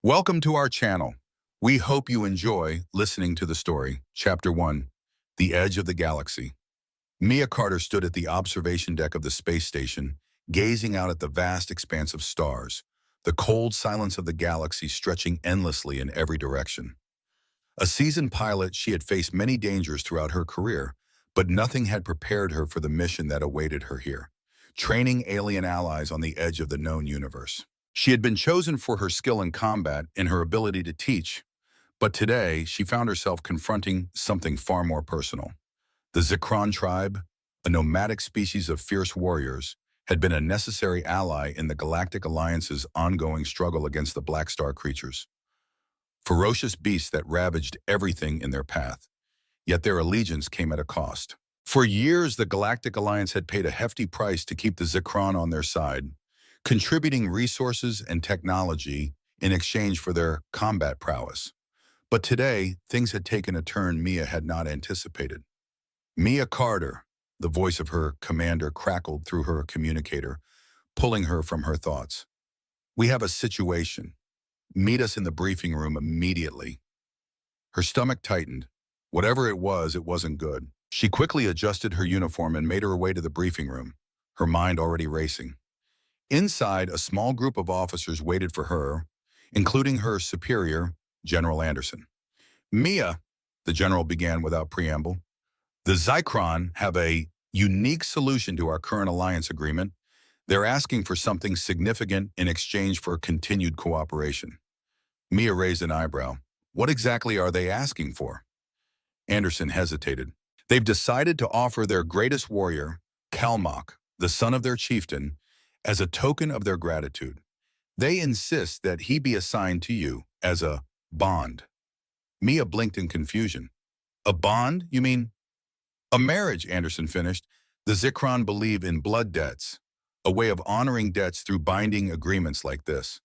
Welcome to our channel. We hope you enjoy listening to the story. Chapter 1, The Edge of the Galaxy. Mia Carter stood at the observation deck of the space station, gazing out at the vast expanse of stars, the cold silence of the galaxy stretching endlessly in every direction. A seasoned pilot, she had faced many dangers throughout her career, but nothing had prepared her for the mission that awaited her here, training alien allies on the edge of the known universe. She had been chosen for her skill in combat and her ability to teach, but today she found herself confronting something far more personal. The Zicran tribe, a nomadic species of fierce warriors, had been a necessary ally in the Galactic Alliance's ongoing struggle against the Black Star creatures. Ferocious beasts that ravaged everything in their path, yet their allegiance came at a cost. For years, the Galactic Alliance had paid a hefty price to keep the Zicran on their side, contributing resources and technology in exchange for their combat prowess. But today, things had taken a turn Mia had not anticipated. Mia Carter, the voice of her commander crackled through her communicator, pulling her from her thoughts. "We have a situation. Meet us in the briefing room immediately." Her stomach tightened. Whatever it wasn't good. She quickly adjusted her uniform and made her way to the briefing room, her mind already racing. Inside, a small group of officers waited for her, including her superior, General Anderson. "Mia," the general began without preamble, "the Zicran have a unique solution to our current alliance agreement. They're asking for something significant in exchange for continued cooperation." Mia raised an eyebrow. "What exactly are they asking for?" Anderson hesitated. "They've decided to offer their greatest warrior, Kalmok, the son of their chieftain, as a token of their gratitude. They insist that he be assigned to you as a bond." Mia blinked in confusion. "A bond, you mean?" "A marriage," Anderson finished. "The Zicran believe in blood debts, a way of honoring debts through binding agreements like this.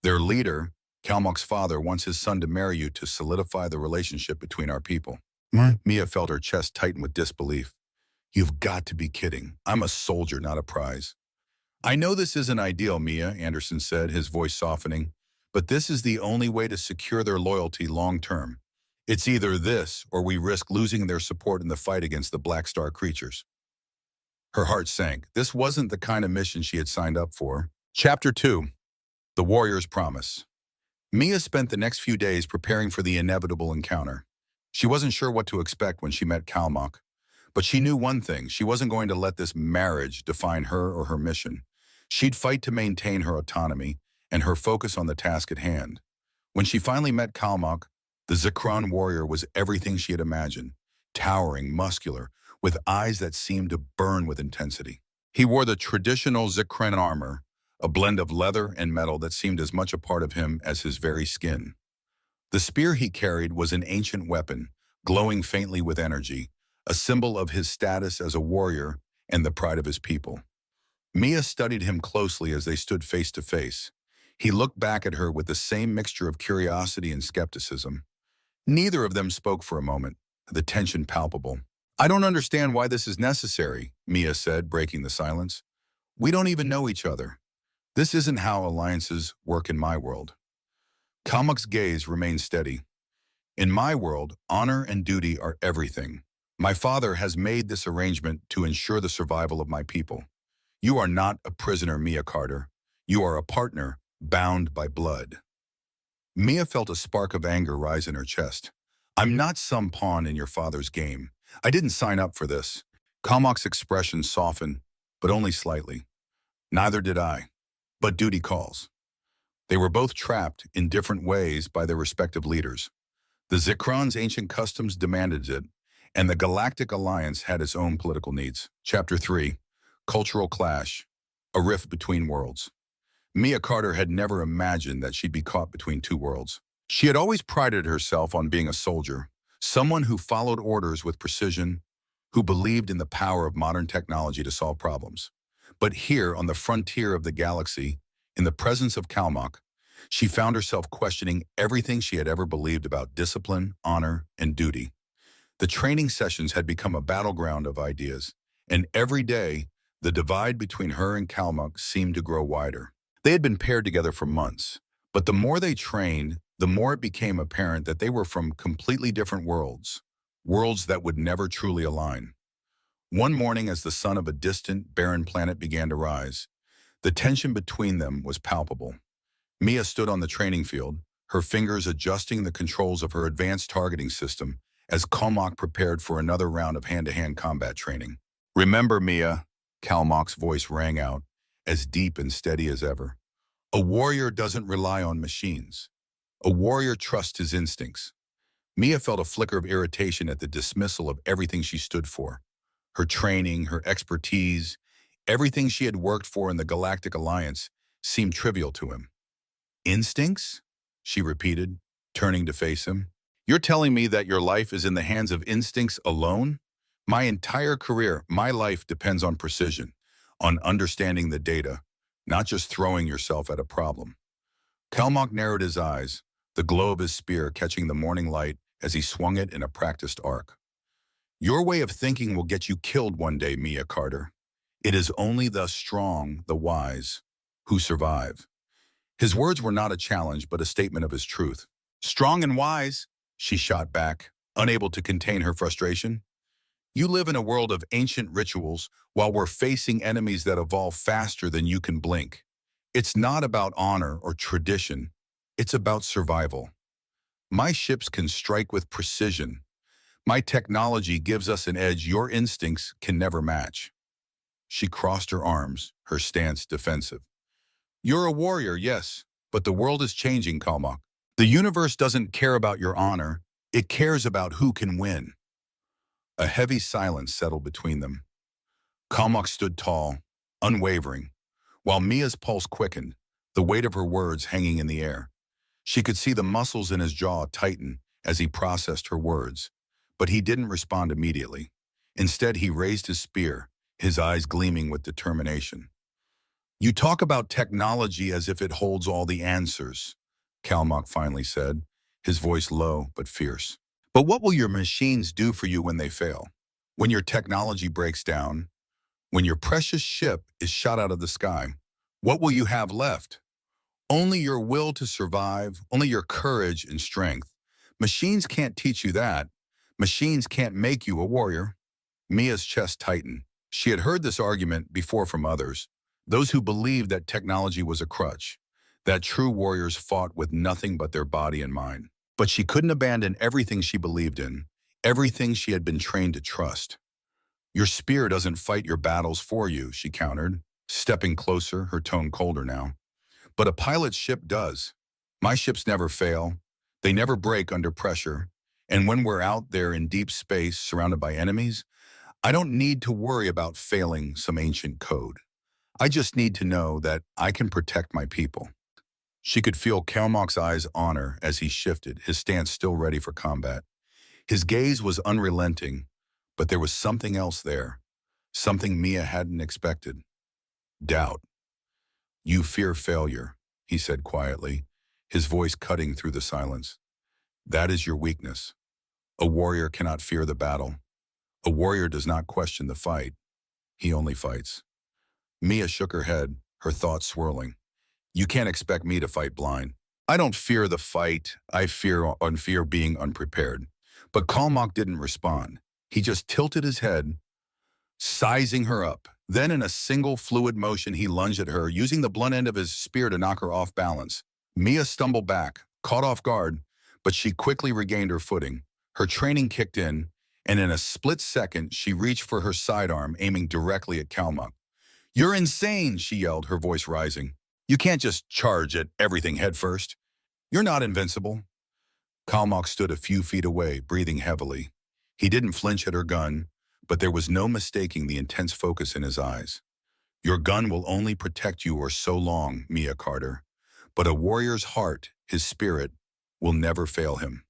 Their leader, Kalmok's father, wants his son to marry you to solidify the relationship between our people." Mia felt her chest tighten with disbelief. "You've got to be kidding. I'm a soldier, not a prize." "I know this isn't ideal, Mia," Anderson said, his voice softening, "but this is the only way to secure their loyalty long-term. It's either this or we risk losing their support in the fight against the Black Star creatures." Her heart sank. This wasn't the kind of mission she had signed up for. Chapter 2, The Warrior's Promise. Mia spent the next few days preparing for the inevitable encounter. She wasn't sure what to expect when she met Kalmok, but she knew one thing: she wasn't going to let this marriage define her or her mission. She'd fight to maintain her autonomy and her focus on the task at hand. When she finally met Kalmok, the Zicran warrior was everything she had imagined: towering, muscular, with eyes that seemed to burn with intensity. He wore the traditional Zicran armor, a blend of leather and metal that seemed as much a part of him as his very skin. The spear he carried was an ancient weapon, glowing faintly with energy, a symbol of his status as a warrior and the pride of his people. Mia studied him closely as they stood face to face. He looked back at her with the same mixture of curiosity and skepticism. Neither of them spoke for a moment, the tension palpable. "I don't understand why this is necessary," Mia said, breaking the silence. "We don't even know each other. This isn't how alliances work in my world." Kalmok's gaze remained steady. "In my world, honor and duty are everything. My father has made this arrangement to ensure the survival of my people. You are not a prisoner, Mia Carter. You are a partner, bound by blood." Mia felt a spark of anger rise in her chest. "I'm not some pawn in your father's game. I didn't sign up for this." Kalmok's expression softened, but only slightly. "Neither did I. But duty calls." They were both trapped in different ways by their respective leaders. The Zicran's ancient customs demanded it, and the Galactic Alliance had its own political needs. Chapter 3, Cultural Clash, A Rift Between Worlds. Mia Carter had never imagined that she'd be caught between two worlds. She had always prided herself on being a soldier, someone who followed orders with precision, who believed in the power of modern technology to solve problems. But here, on the frontier of the galaxy, in the presence of Kalmok, she found herself questioning everything she had ever believed about discipline, honor, and duty. The training sessions had become a battleground of ideas, and every day, the divide between her and Kalmok seemed to grow wider. They had been paired together for months, But the more they trained, the more it became apparent that they were from completely different worlds, worlds that would never truly align. One morning, as the sun of a distant, barren planet began to rise, the tension between them was palpable. Mia stood on the training field, her fingers adjusting the controls of her advanced targeting system as Kalmok prepared for another round of hand-to-hand combat training. "Remember, Mia," Kalmok's voice rang out, as deep and steady as ever. "A warrior doesn't rely on machines. A warrior trusts his instincts." Mia felt a flicker of irritation at the dismissal of everything she stood for. Her training, her expertise, everything she had worked for in the Galactic Alliance seemed trivial to him. "Instincts?" she repeated, turning to face him. "You're telling me that your life is in the hands of instincts alone? My entire career, my life depends on precision, on understanding the data, not just throwing yourself at a problem." Kalmok narrowed his eyes, the glow of his spear catching the morning light as he swung it in a practiced arc. "Your way of thinking will get you killed one day, Mia Carter. It is only the strong, the wise, who survive." His words were not a challenge, but a statement of his truth. "Strong and wise," she shot back, unable to contain her frustration. "You live in a world of ancient rituals while we're facing enemies that evolve faster than you can blink. It's not about honor or tradition. It's about survival. My ships can strike with precision. My technology gives us an edge your instincts can never match." She crossed her arms, her stance defensive. "You're a warrior, yes, but the world is changing, Kalmok. The universe doesn't care about your honor. It cares about who can win." A heavy silence settled between them. Kalmok stood tall, unwavering, while Mia's pulse quickened, the weight of her words hanging in the air. She could see the muscles in his jaw tighten as he processed her words, but he didn't respond immediately. Instead, he raised his spear, his eyes gleaming with determination. "You talk about technology as if it holds all the answers," Kalmok finally said, his voice low but fierce. "But what will your machines do for you when they fail? When your technology breaks down? When your precious ship is shot out of the sky? What will you have left? Only your will to survive, only your courage and strength. Machines can't teach you that. Machines can't make you a warrior." Mia's chest tightened. She had heard this argument before from others, those who believed that technology was a crutch, that true warriors fought with nothing but their body and mind. But she couldn't abandon everything she believed in, everything she had been trained to trust. "Your spear doesn't fight your battles for you," she countered, stepping closer, her tone colder now. "But a pilot's ship does. My ships never fail. They never break under pressure. And when we're out there in deep space, surrounded by enemies, I don't need to worry about failing some ancient code. I just need to know that I can protect my people." She could feel Kalmok's eyes on her as he shifted, his stance still ready for combat. His gaze was unrelenting, but there was something else there, something Mia hadn't expected. Doubt. "You fear failure," he said quietly, his voice cutting through the silence. "That is your weakness. A warrior cannot fear the battle. A warrior does not question the fight. He only fights." Mia shook her head, her thoughts swirling. "You can't expect me to fight blind. I don't fear the fight. I fear being unprepared." But Kalmok didn't respond. He just tilted his head, sizing her up. Then in a single fluid motion, he lunged at her, using the blunt end of his spear to knock her off balance. Mia stumbled back, caught off guard, but she quickly regained her footing. Her training kicked in, and in a split second, she reached for her sidearm, aiming directly at Kalmok. "You're insane," she yelled, her voice rising. "You can't just charge at everything headfirst. You're not invincible." Kalmok stood a few feet away, breathing heavily. He didn't flinch at her gun, but there was no mistaking the intense focus in his eyes. "Your gun will only protect you for so long, Mia Carter. But a warrior's heart, his spirit, will never fail him."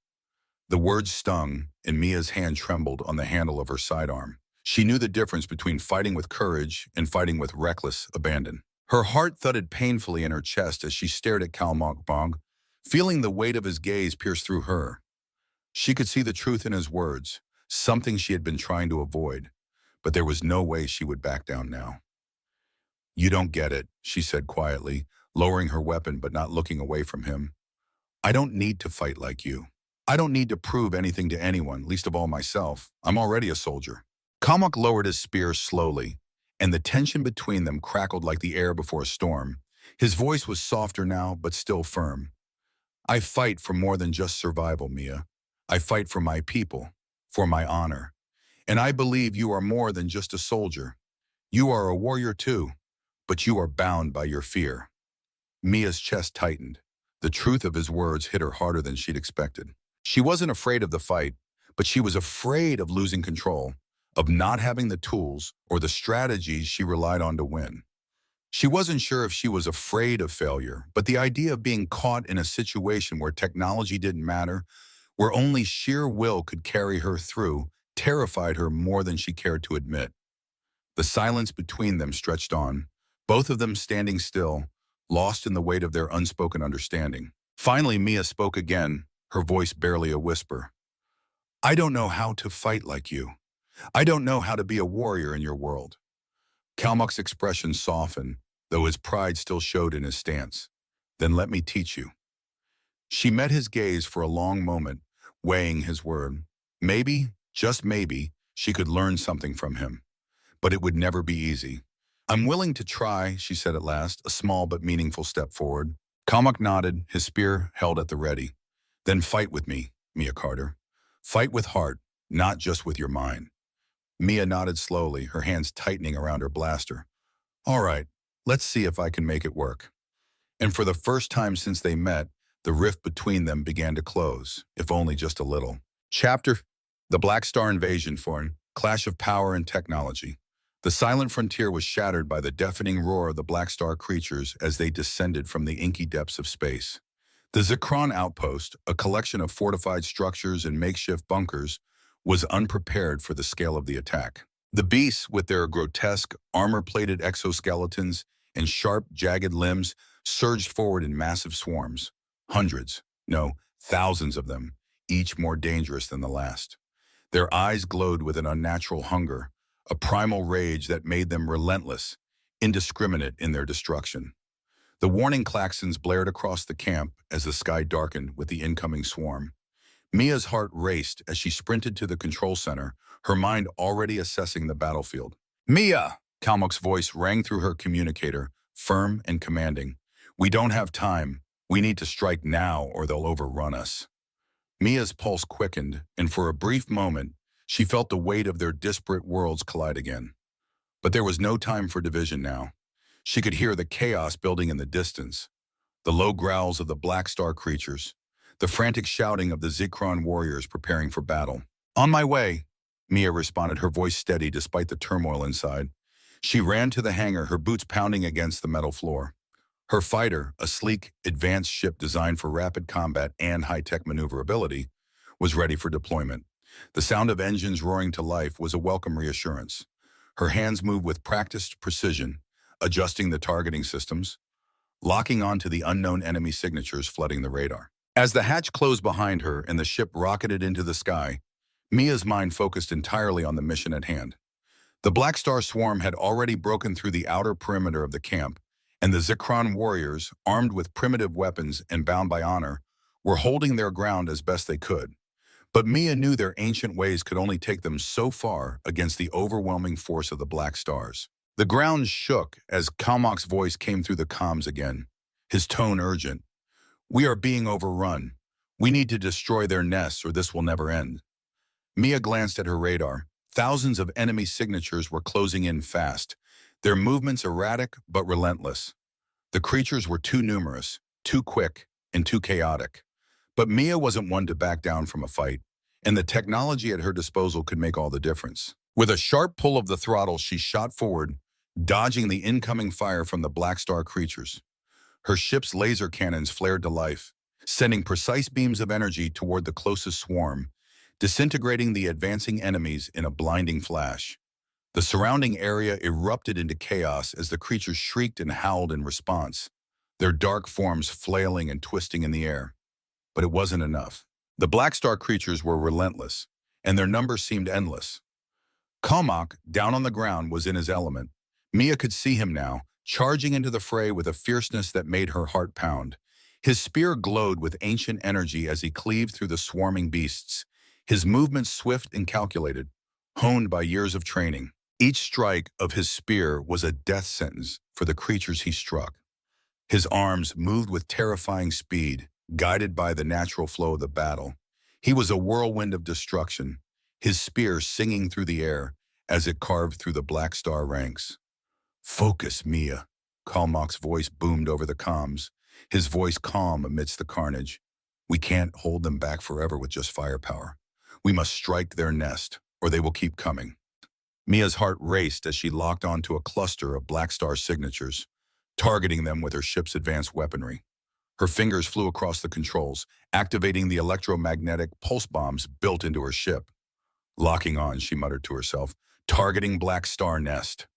The words stung, and Mia's hand trembled on the handle of her sidearm. She knew the difference between fighting with courage and fighting with reckless abandon. Her heart thudded painfully in her chest as she stared at Kalmok, feeling the weight of his gaze pierce through her. She could see the truth in his words, something she had been trying to avoid, but there was no way she would back down now. "You don't get it," she said quietly, lowering her weapon but not looking away from him. I don't need to fight like you. I don't need to prove anything to anyone, least of all myself. I'm already a soldier. Kamak lowered his spear slowly, and the tension between them crackled like the air before a storm. His voice was softer now, but still firm. I fight for more than just survival, Mia. I fight for my people, for my honor. And I believe you are more than just a soldier. You are a warrior too, but you are bound by your fear. Mia's chest tightened. The truth of his words hit her harder than she'd expected. She wasn't afraid of the fight, but she was afraid of losing control, of not having the tools or the strategies she relied on to win. She wasn't sure if she was afraid of failure, but the idea of being caught in a situation where technology didn't matter, where only sheer will could carry her through, terrified her more than she cared to admit. The silence between them stretched on, both of them standing still, lost in the weight of their unspoken understanding. Finally, Mia spoke again, her voice barely a whisper. I don't know how to fight like you. I don't know how to be a warrior in your world. Kalmuk's expression softened, though his pride still showed in his stance. Then let me teach you. She met his gaze for a long moment, weighing his word. Maybe, just maybe, she could learn something from him. But it would never be easy. I'm willing to try, she said at last, a small but meaningful step forward. Kalmuk nodded, his spear held at the ready. Then fight with me, Mia Carter. Fight with heart, not just with your mind. Mia nodded slowly, her hands tightening around her blaster. All right, let's see if I can make it work. And for the first time since they met, the rift between them began to close, if only just a little. Chapter: The Black Star Invasion. Clash of Power and Technology. The silent frontier was shattered by the deafening roar of the Black Star creatures as they descended from the inky depths of space. The Zicran outpost, a collection of fortified structures and makeshift bunkers, was unprepared for the scale of the attack. The beasts, with their grotesque, armor-plated exoskeletons and sharp, jagged limbs, surged forward in massive swarms. Hundreds, no, thousands of them, each more dangerous than the last. Their eyes glowed with an unnatural hunger, a primal rage that made them relentless, indiscriminate in their destruction. The warning klaxons blared across the camp as the sky darkened with the incoming swarm. Mia's heart raced as she sprinted to the control center, her mind already assessing the battlefield. Mia! Kalmuk's voice rang through her communicator, firm and commanding. We don't have time. We need to strike now or they'll overrun us. Mia's pulse quickened, and for a brief moment, she felt the weight of their disparate worlds collide again. But there was no time for division now. She could hear the chaos building in the distance, the low growls of the Black Star creatures, the frantic shouting of the Zicran warriors preparing for battle. On my way, Mia responded, her voice steady despite the turmoil inside. She ran to the hangar, her boots pounding against the metal floor. Her fighter, a sleek, advanced ship designed for rapid combat and high-tech maneuverability, was ready for deployment. The sound of engines roaring to life was a welcome reassurance. Her hands moved with practiced precision, adjusting the targeting systems, locking onto the unknown enemy signatures flooding the radar. As the hatch closed behind her and the ship rocketed into the sky, Mia's mind focused entirely on the mission at hand. The Black Star swarm had already broken through the outer perimeter of the camp, and the Zicran warriors, armed with primitive weapons and bound by honor, were holding their ground as best they could. But Mia knew their ancient ways could only take them so far against the overwhelming force of the Black Stars. The ground shook as Kalmuk's voice came through the comms again, his tone urgent. We are being overrun. We need to destroy their nests or this will never end. Mia glanced at her radar. Thousands of enemy signatures were closing in fast, their movements erratic but relentless. The creatures were too numerous, too quick, and too chaotic. But Mia wasn't one to back down from a fight, and the technology at her disposal could make all the difference. With a sharp pull of the throttle, she shot forward, dodging the incoming fire from the Black Star creatures. Her ship's laser cannons flared to life, sending precise beams of energy toward the closest swarm, disintegrating the advancing enemies in a blinding flash. The surrounding area erupted into chaos as the creatures shrieked and howled in response, their dark forms flailing and twisting in the air. But it wasn't enough. The Black Star creatures were relentless, and their numbers seemed endless. Kalmuk, down on the ground, was in his element. Mia could see him now, charging into the fray with a fierceness that made her heart pound. His spear glowed with ancient energy as he cleaved through the swarming beasts, his movements swift and calculated, honed by years of training. Each strike of his spear was a death sentence for the creatures he struck. His arms moved with terrifying speed, guided by the natural flow of the battle. He was a whirlwind of destruction, his spear singing through the air as it carved through the Black Star ranks. "Focus, Mia," Kalmok's voice boomed over the comms, his voice calm amidst the carnage. "We can't hold them back forever with just firepower. We must strike their nest, or they will keep coming." Mia's heart raced as she locked onto a cluster of Black Star signatures, targeting them with her ship's advanced weaponry. Her fingers flew across the controls, activating the electromagnetic pulse bombs built into her ship. "Locking on," she muttered to herself, "targeting Black Star nest."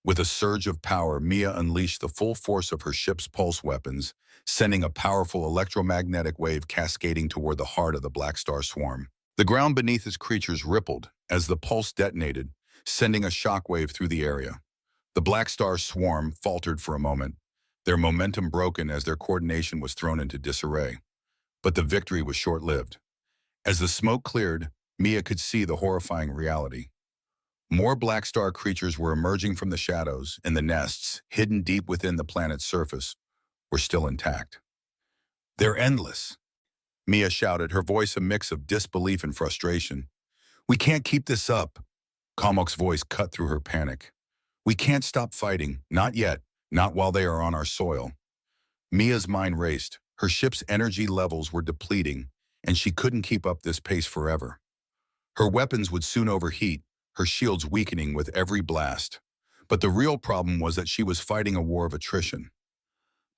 With a surge of power, Mia unleashed the full force of her ship's pulse weapons, sending a powerful electromagnetic wave cascading toward the heart of the Black Star swarm. The ground beneath his creatures rippled as the pulse detonated, sending a shockwave through the area. The Black Star swarm faltered for a moment, their momentum broken as their coordination was thrown into disarray. But the victory was short-lived. As the smoke cleared, Mia could see the horrifying reality. More Black Star creatures were emerging from the shadows, and the nests, hidden deep within the planet's surface, were still intact. "They're endless," Mia shouted, her voice a mix of disbelief and frustration. "We can't keep this up." Kalmok's voice cut through her panic. "We can't stop fighting, not yet, not while they are on our soil." Mia's mind raced. Her ship's energy levels were depleting, and she couldn't keep up this pace forever. Her weapons would soon overheat, her shields weakening with every blast. But the real problem was that she was fighting a war of attrition.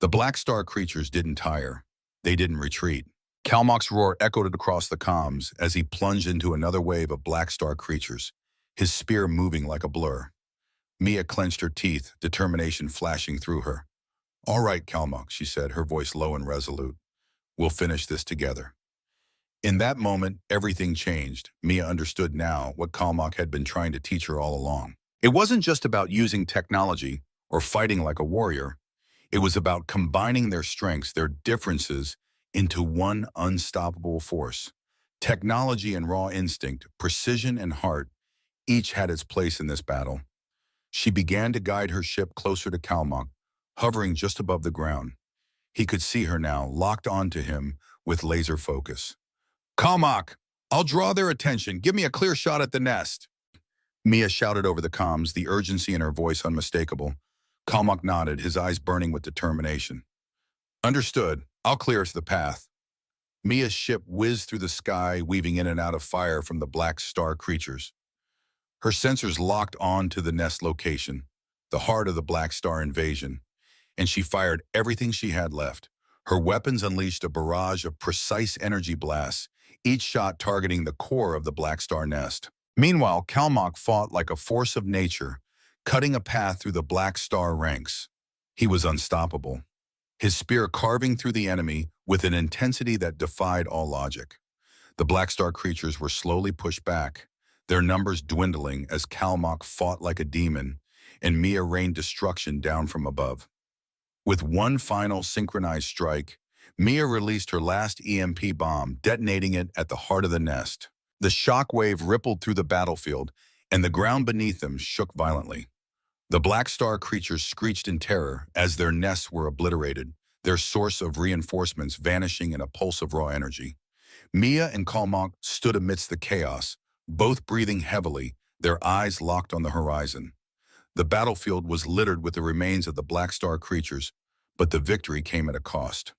The Black Star creatures didn't tire. They didn't retreat. Kalmok's roar echoed across the comms as he plunged into another wave of Black Star creatures, his spear moving like a blur. Mia clenched her teeth, determination flashing through her. "All right, Kalmok," she said, her voice low and resolute. "We'll finish this together." In that moment, everything changed. Mia understood now what Kalmok had been trying to teach her all along. It wasn't just about using technology or fighting like a warrior. It was about combining their strengths, their differences, into one unstoppable force. Technology and raw instinct, precision and heart, each had its place in this battle. She began to guide her ship closer to Kalmok, hovering just above the ground. He could see her now, locked onto him with laser focus. "Kalmok, I'll draw their attention. Give me a clear shot at the nest." Mia shouted over the comms, the urgency in her voice unmistakable. Kalmok nodded, his eyes burning with determination. "Understood. I'll clear us the path." Mia's ship whizzed through the sky, weaving in and out of fire from the Black Star creatures. Her sensors locked on to the nest location, the heart of the Black Star invasion, and she fired everything she had left. Her weapons unleashed a barrage of precise energy blasts, each shot targeting the core of the Black Star nest. Meanwhile, Kalmok fought like a force of nature, cutting a path through the Black Star ranks. He was unstoppable, his spear carving through the enemy with an intensity that defied all logic. The Black Star creatures were slowly pushed back, their numbers dwindling as Kalmok fought like a demon, and Mia rained destruction down from above. With one final synchronized strike, Mia released her last EMP bomb, detonating it at the heart of the nest. The shock wave rippled through the battlefield, and the ground beneath them shook violently. The Black Star creatures screeched in terror as their nests were obliterated, their source of reinforcements vanishing in a pulse of raw energy. Mia and Kalmok stood amidst the chaos, both breathing heavily, their eyes locked on the horizon. The battlefield was littered with the remains of the Black Star creatures, but the victory came at a cost.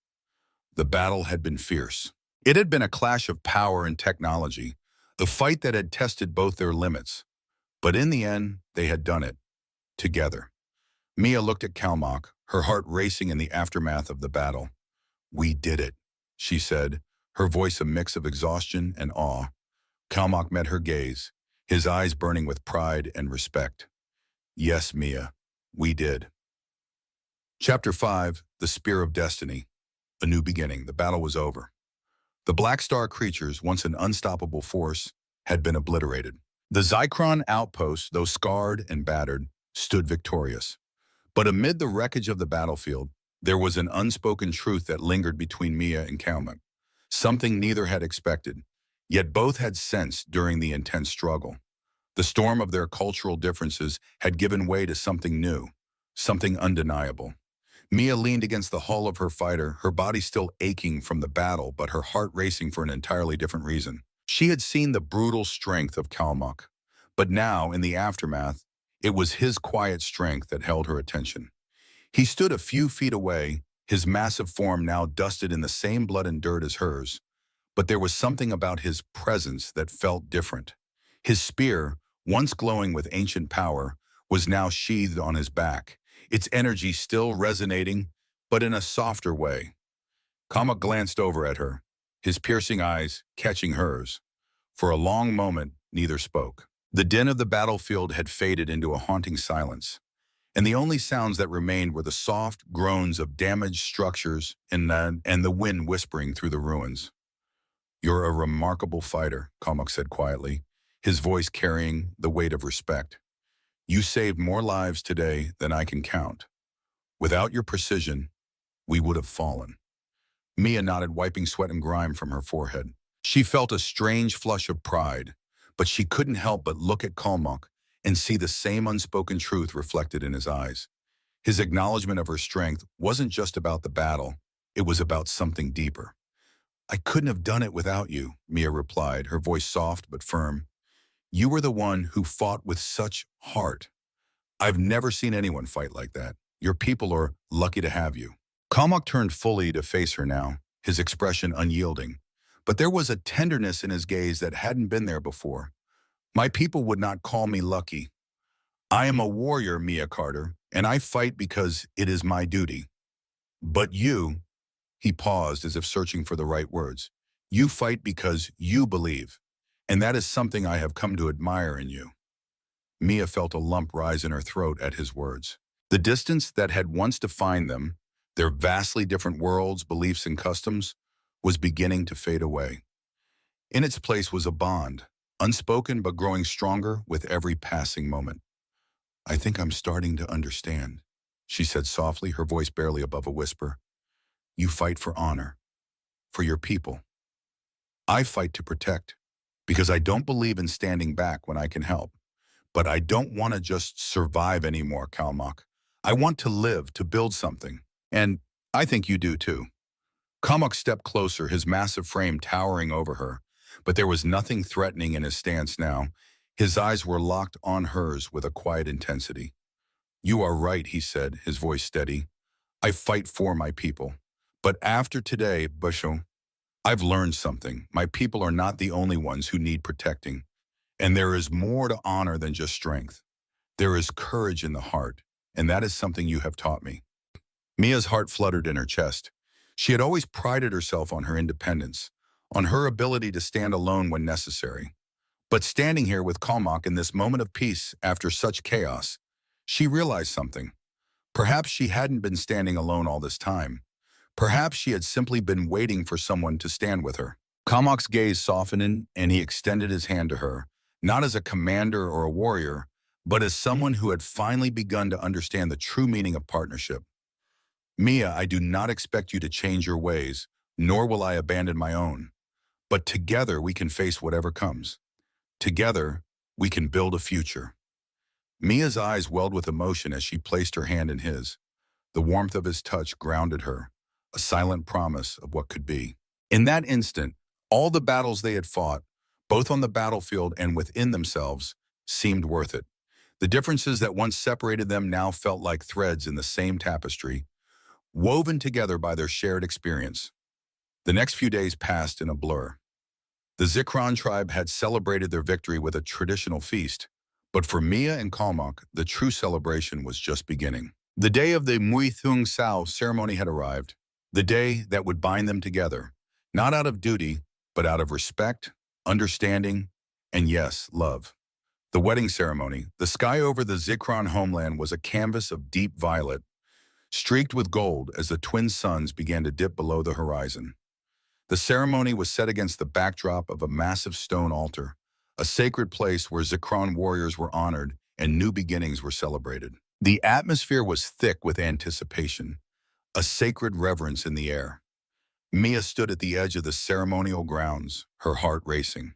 The battle had been fierce. It had been a clash of power and technology, a fight that had tested both their limits. But in the end, they had done it. Together. Mia looked at Kalmok, her heart racing in the aftermath of the battle. "We did it," she said, her voice a mix of exhaustion and awe. Kalmok met her gaze, his eyes burning with pride and respect. "Yes, Mia, we did." Chapter 5, The Spear of Destiny. A new beginning. The battle was over. The Black Star creatures, once an unstoppable force, had been obliterated. The Zicran outpost, though scarred and battered, stood victorious. But amid the wreckage of the battlefield, there was an unspoken truth that lingered between Mia and Kalmuk, something neither had expected, yet both had sensed during the intense struggle. The storm of their cultural differences had given way to something new, something undeniable. Mia leaned against the hull of her fighter, her body still aching from the battle, but her heart racing for an entirely different reason. She had seen the brutal strength of Kalmuk, but now, in the aftermath, it was his quiet strength that held her attention. He stood a few feet away, his massive form now dusted in the same blood and dirt as hers, but there was something about his presence that felt different. His spear, once glowing with ancient power, was now sheathed on his back, its energy still resonating, but in a softer way. Kalmuk glanced over at her, his piercing eyes catching hers. For a long moment, neither spoke. The din of the battlefield had faded into a haunting silence, and the only sounds that remained were the soft groans of damaged structures and the wind whispering through the ruins. "You're a remarkable fighter," Kalmuk said quietly, his voice carrying the weight of respect. "You saved more lives today than I can count. Without your precision, we would have fallen." Mia nodded, wiping sweat and grime from her forehead. She felt a strange flush of pride, but she couldn't help but look at Kalmuk and see the same unspoken truth reflected in his eyes. His acknowledgement of her strength wasn't just about the battle, it was about something deeper. "I couldn't have done it without you," Mia replied, her voice soft but firm. "You were the one who fought with such heart. I've never seen anyone fight like that. Your people are lucky to have you." Kalmuk turned fully to face her now, his expression unyielding. But there was a tenderness in his gaze that hadn't been there before. "My people would not call me lucky. I am a warrior, Mia Carter, and I fight because it is my duty. But you," he paused as if searching for the right words, "you fight because you believe, and that is something I have come to admire in you." Mia felt a lump rise in her throat at his words. The distance that had once defined them, their vastly different worlds, beliefs, and customs, was beginning to fade away. In its place was a bond, unspoken but growing stronger with every passing moment. "I think I'm starting to understand," she said softly, her voice barely above a whisper. "You fight for honor, for your people. I fight to protect, because I don't believe in standing back when I can help. But I don't want to just survive anymore, Kalmuk. I want to live, to build something. And I think you do too." Kalmuk stepped closer, his massive frame towering over her, but there was nothing threatening in his stance now. His eyes were locked on hers with a quiet intensity. "You are right," he said, his voice steady. "I fight for my people. But after today, Busho, I've learned something. My people are not the only ones who need protecting. And there is more to honor than just strength. There is courage in the heart, and that is something you have taught me." Mia's heart fluttered in her chest. She had always prided herself on her independence, on her ability to stand alone when necessary. But standing here with Kalmuk in this moment of peace after such chaos, she realized something. Perhaps she hadn't been standing alone all this time. Perhaps she had simply been waiting for someone to stand with her. Kalmuk's gaze softened, and he extended his hand to her, not as a commander or a warrior, but as someone who had finally begun to understand the true meaning of partnership. "Mia, I do not expect you to change your ways, nor will I abandon my own. But together we can face whatever comes. Together, we can build a future." Mia's eyes welled with emotion as she placed her hand in his. The warmth of his touch grounded her, a silent promise of what could be. In that instant, all the battles they had fought, both on the battlefield and within themselves, seemed worth it. The differences that once separated them now felt like threads in the same tapestry, woven together by their shared experience. The next few days passed in a blur. The Zicran tribe had celebrated their victory with a traditional feast, but for Mia and Kalmuk, the true celebration was just beginning. The day of the Muithung Sao ceremony had arrived, the day that would bind them together, not out of duty, but out of respect, understanding, and yes, love. The wedding ceremony, the sky over the Zicran homeland was a canvas of deep violet, streaked with gold as the twin suns began to dip below the horizon. The ceremony was set against the backdrop of a massive stone altar, a sacred place where Zicran warriors were honored and new beginnings were celebrated. The atmosphere was thick with anticipation, a sacred reverence in the air. Mia stood at the edge of the ceremonial grounds, her heart racing.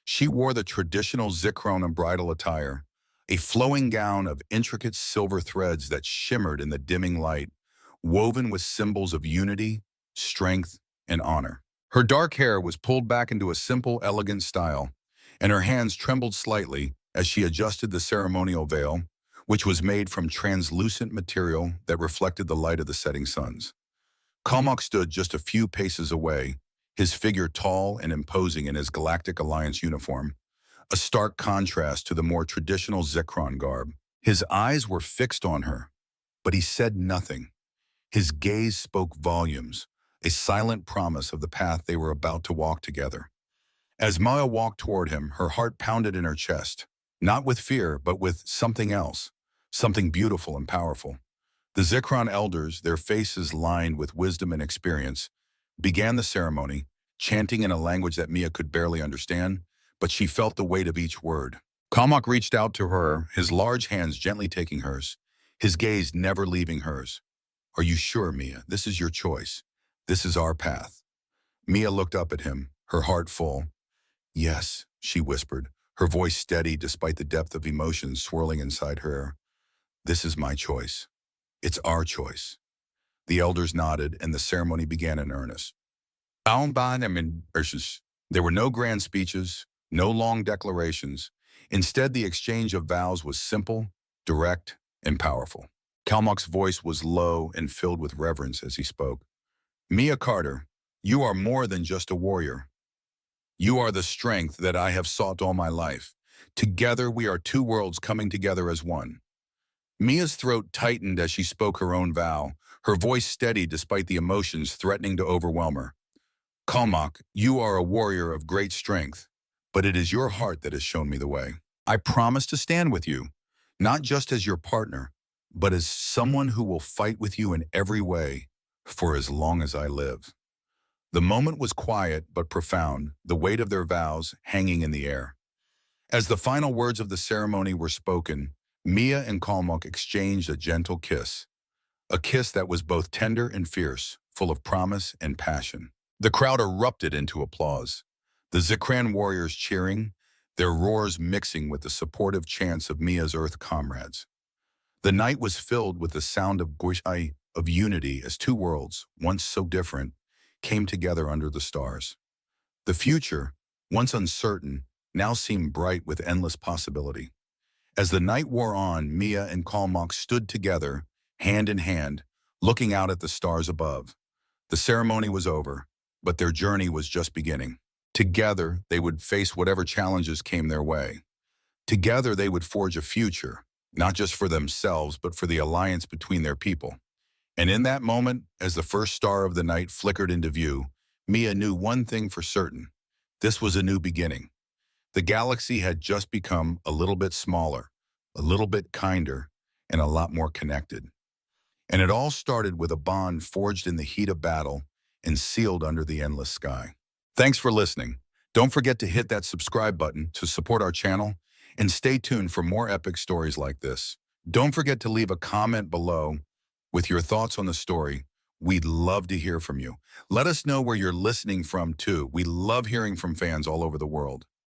She wore the traditional Zicran and bridal attire, a flowing gown of intricate silver threads that shimmered in the dimming light, woven with symbols of unity, strength, and honor. Her dark hair was pulled back into a simple, elegant style, and her hands trembled slightly as she adjusted the ceremonial veil, which was made from translucent material that reflected the light of the setting suns. Kalmok stood just a few paces away, his figure tall and imposing in his Galactic Alliance uniform, a stark contrast to the more traditional Zicran garb. His eyes were fixed on her, but he said nothing. His gaze spoke volumes, a silent promise of the path they were about to walk together. As Maya walked toward him, her heart pounded in her chest, not with fear, but with something else, something beautiful and powerful. The Zicran elders, their faces lined with wisdom and experience, began the ceremony, chanting in a language that Mia could barely understand, but she felt the weight of each word. Kalmok reached out to her, his large hands gently taking hers, his gaze never leaving hers. "Are you sure, Mia? This is your choice. This is our path." Mia looked up at him, her heart full. "Yes," she whispered, her voice steady despite the depth of emotions swirling inside her. "This is my choice. It's our choice." The elders nodded, and the ceremony began in earnest. There were no grand speeches, no long declarations. Instead, the exchange of vows was simple, direct, and powerful. Kalmok's voice was low and filled with reverence as he spoke. "Mia Carter, you are more than just a warrior. You are the strength that I have sought all my life. Together, we are two worlds coming together as one." Mia's throat tightened as she spoke her own vow, her voice steady despite the emotions threatening to overwhelm her. "Kalmok, you are a warrior of great strength, but it is your heart that has shown me the way. I promise to stand with you, not just as your partner, but as someone who will fight with you in every way for as long as I live." The moment was quiet but profound, the weight of their vows hanging in the air. As the final words of the ceremony were spoken, Mia and Kalmok exchanged a gentle kiss, a kiss that was both tender and fierce, full of promise and passion. The crowd erupted into applause, the Zicran warriors cheering, their roars mixing with the supportive chants of Mia's Earth comrades. The night was filled with the sound of unity as two worlds, once so different, came together under the stars. The future, once uncertain, now seemed bright with endless possibility. As the night wore on, Mia and Kalmok stood together, hand in hand, looking out at the stars above. The ceremony was over, but their journey was just beginning. Together, they would face whatever challenges came their way. Together, they would forge a future, not just for themselves, but for the alliance between their people. And in that moment, as the first star of the night flickered into view, Mia knew one thing for certain. This was a new beginning. The galaxy had just become a little bit smaller, a little bit kinder, and a lot more connected. And it all started with a bond forged in the heat of battle and sealed under the endless sky. Thanks for listening. Don't forget to hit that subscribe button to support our channel, and stay tuned for more epic stories like this. Don't forget to leave a comment below with your thoughts on the story. We'd love to hear from you. Let us know where you're listening from too. We love hearing from fans all over the world.